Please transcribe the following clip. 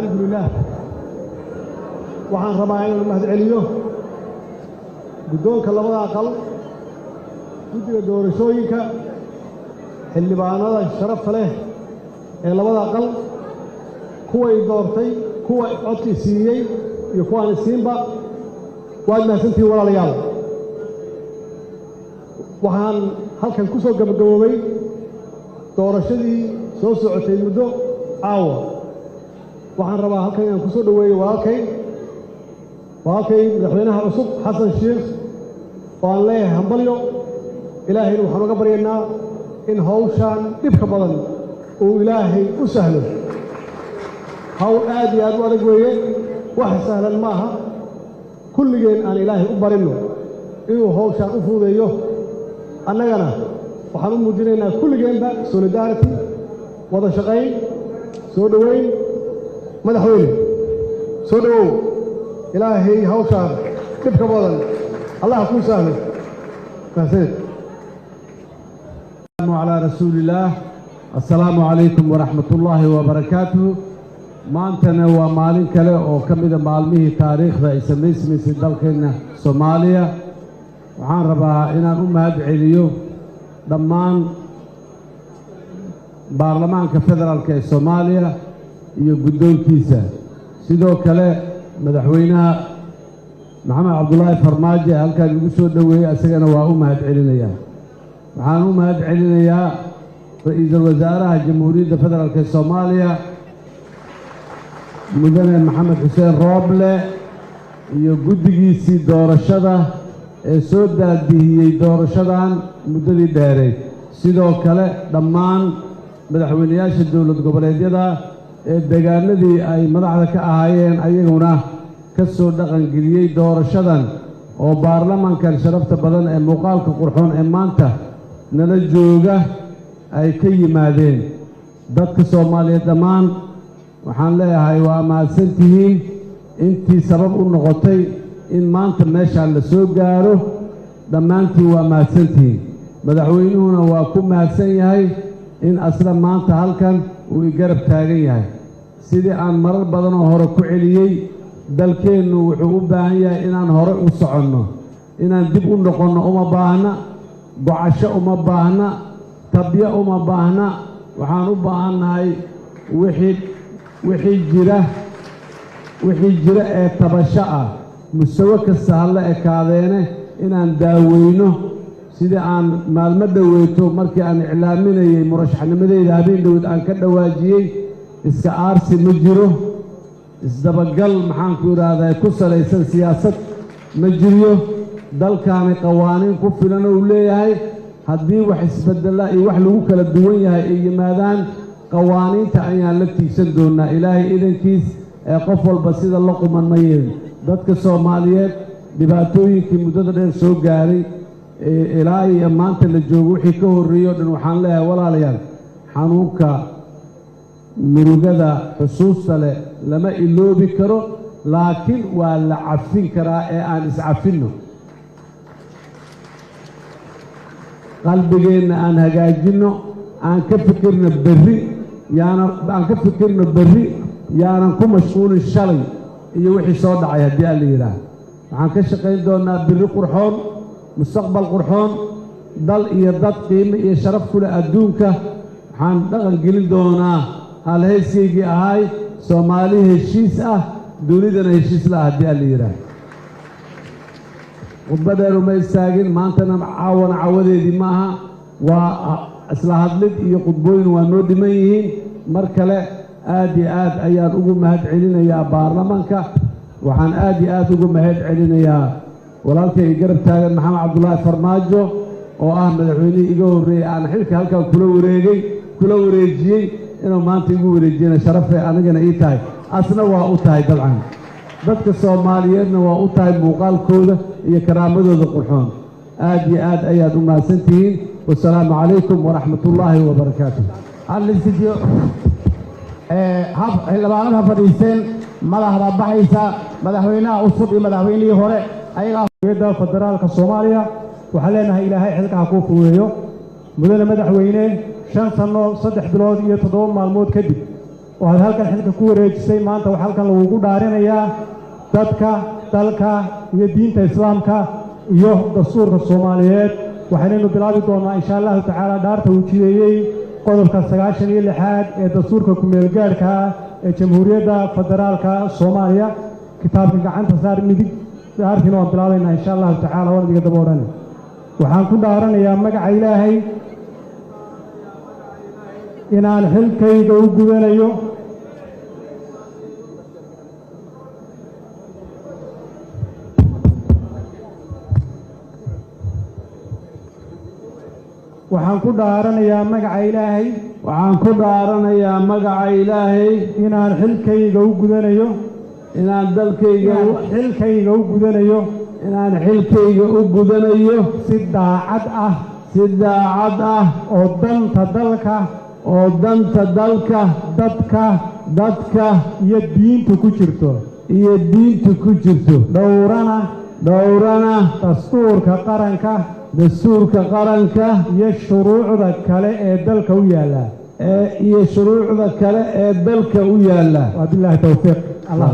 الحمد لله وحان رباعين المهد عليو بدون كلمة أقل جدي دورشويك اللي بعنا الشرف له لماذا أقل كوي دورتي كوي عطي سيئي يكون السينبا وأنا سنتي ولا ليال وحان هل كان كسو قبل قومي doorashadii soo socotay muddo caawa waxaan rabaa halkan inaan ku soo dhaweeyo walaalkay madaxweynaha cusub xasan sheekh oo aan leeyahay hambalyo ilaahayna waxaan uga baryaynaa in hawshaan dhibka badan uu ilaahay u sahlo hawl aad iyo aad u adag weeye wax sahlan ma aha kulligeen aan ilaahay u barinno inuu hawshaan u fududeeyo annagana waxaan u muujinaynaa kulligeenba solidarity wada shaqayn soo dhaweyn madaxweyne soo dhawow ilaahay hawshaan dhibka badan allah ku sahlo mahadsanid على رسول الله السلام عليكم ورحمة الله وبركاته maantana waa maalin kale oo ka mid ah maalmihii taariikhda ay samaysmaysay dalkeena Soomaaliya waxaan rabaa inaan u mahad celiyo dhammaan baarlamaanka federaalka ee Soomaaliya iyo guddoonkiisa sidoo kale madaxweynaha Maxamed Cabdullaahi Farmaajo halkaan ugu soo dhaweeyay asagana waa u mahad celinayaa waxaan u mahad celinayaa ra'iisul wasaaraha jamhuuriyadda federaalka ee Soomaaliya mudane Maxamed Xuseen Rooble iyo guddigiisii doorashada ee soo daadiyay doorashadan muddadii dheereed sidoo kale dhammaan madaxweynayaasha dawlad goboleedyada ee deegaanadii ay madaxda ka ahaayeen ayaguna ka soo dhaqan geliyay doorashadan oo baarlamaankan sharafta badan ee muuqaalka qurxoon ee maanta nala jooga ay ka yimaadeen dadka Soomaaliyeed dhammaan waxaan leeyahay waa mahadsantihiin intii sabab u noqotay in maanta meeshaan la soo gaaro dhammaantiin waa mahadsantihiin madaxweynuhuna waa ku mahadsan yahay in asla maanta halkan uu garab taagan yahay sidii aan marar badan oo hore ku celiyay dalkeennu wuxuu u baahan yahay inaan hore u soconno inaan dib u noqonno uma baahna gocasho uma baahna tabya uma baahna waxaan u baahannahay wixii jira ee tabasho ah mustawa kasta ha la ekaadeene inaan daaweyno sidii aan maalmo dhaweyto markii aan iclaaminayay murashaxnimadeyda habeen dhowd aan ka dhawaajiyey iska aarsi ma jiro isdabagal maxaan ku idhaahdaa ku salaysan siyaasad ma jiriyo dalkaani qawaaniin ku filan uu leeyahay haddii wax isbedela iyo wax lagu kala duwan yahay ay yimaadaan qawaaniinta ayaan la tiigsan doonaa ilaahay idankiis ee qof walba sida la quman ma yeelin dadka Soomaaliyeed dhibaatooyinkii muddada dheer soo gaaray ilaa iyo maanta la joogo wixii ka horreeyo dhan waxaan leeyahay walaalayaal xanuunka murugada xusuusta leh lama iloobi karo laakiin waa la cafin karaa ee aan iscafinno qalbigeenna aan hagaajinno aan ka fikirno berri yaanan ku mashquulin shalay iyo wixii soo dhacay haddii aan la yidhaah waxaan ka shaqayn doonaa berri qurxoon mustaqbal qurxoon dal iyo dad qiimo iyo sharaf ku leh adduunka waxaan dhaqan gelin doonaa halhayskaygii ahay Soomaali heshiis ah dunidana heshiis la haddii aan la yidhaah khudbadeenu ma istaagin maantana caawadeedii ma aha waa isla hadlid iyo khudbooyin waa noo dhiman yihiin mar kale aad iyo aad ayaan ugu mahad celinayaa baarlamaanka waxaan aad iyo aad ugu mahad celinayaa walaalkay garab taagan Maxamed Cabdullaahi Farmaajo oo ah madaxweynihii iga horreeyay aan xilka halkan kula wareejiyey inuu maanta igu wareejiyana sharafay anigana ii tahay asna waa u tahay dalcan dadka Soomaaliyeedna waa u tahay muuqaalkooda iyo karaamadooda qurxoon aad iyo aad ayaad u mahadsantihiin wassalaamu calaykum waraxmatullaahi wabarakaatuh xildhibaanada fadhiisteen madaxda baxaysa madaxweynaha cusub iyo madaxweynihii hore ayaga federaalka Soomaaliya waxaan leenahay ilaahay xilka ku fuudeeyo mudane madaxweyne 5 sano 3 bilood iyo 7 maalmood kadib وهذا halkan xilka ku wareejisay maanta waxa halkan lagu dhaarinayaa dadka dalka iyo diinta islaamka iyo dastuurka Soomaaliyeed waxaynu bilaabi doonaa insha Allah taala dhaarta uu jireeyay qodobka 96 ee dastuurka ku meel gaarka ee Jamhuuriyadda Federaalka Soomaaliya kitaabka gacanta saar midig dhaartina oo bilaabayna insha Allah taala wadiga dabooran waxaan ku dhaaranayaa magaca Ilaahay inaan xilkayga u gudanayo waxaan ku dhaaranayaa magaca Ilaahay inaan xilkayga u gudanayo inaan dalkayga xilkayga u gudanayo inaan xilkayga u gudanayo si daacad ah oo danta dalka dadka iyo diinta ku jirto dhowrana dastuurka qaranka iyo shuruucda kale ee dalka u yaala wabillahi tawfiiq Allah